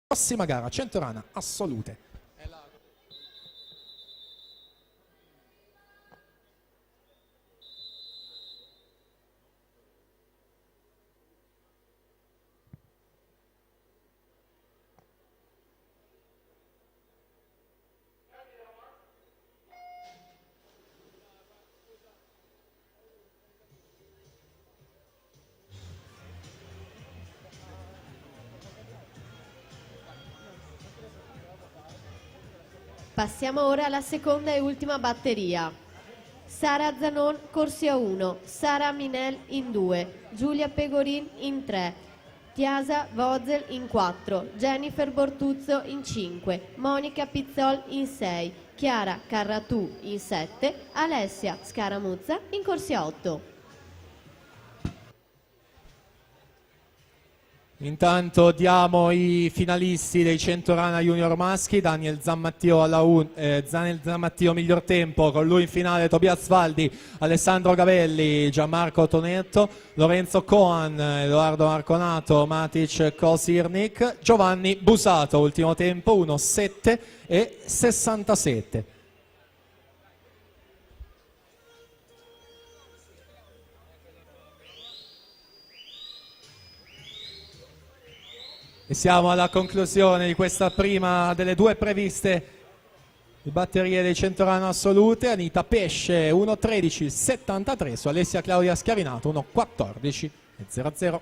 Prossima gara, Centorana Assolute. Passiamo ora alla seconda e ultima batteria. Sara Zanon, corsia 1, Sara Minel in 2, Giulia Pegorin in 3, Tiasa Vozel in 4, Jennifer Bortuzzo in 5, Monica Pizzol in 6, Chiara Carratù in 7, Alessia Scaramuzza in corsia 8. Intanto diamo i finalisti dei Centorana Junior maschi: Daniel Zammattio Daniel Zammattio miglior tempo, con lui in finale Tobias Valdi, Alessandro Gavelli, Gianmarco Tonetto, Lorenzo Coan, Edoardo Marconato, Matic Kosirnik, Giovanni Busato, ultimo tempo 1:7:67. E siamo alla conclusione di questa prima delle due previste di batterie dei Centorana Assolute. Anita Pesce 1:13:73 su Alessia Claudia Schiavinato 1:14:00.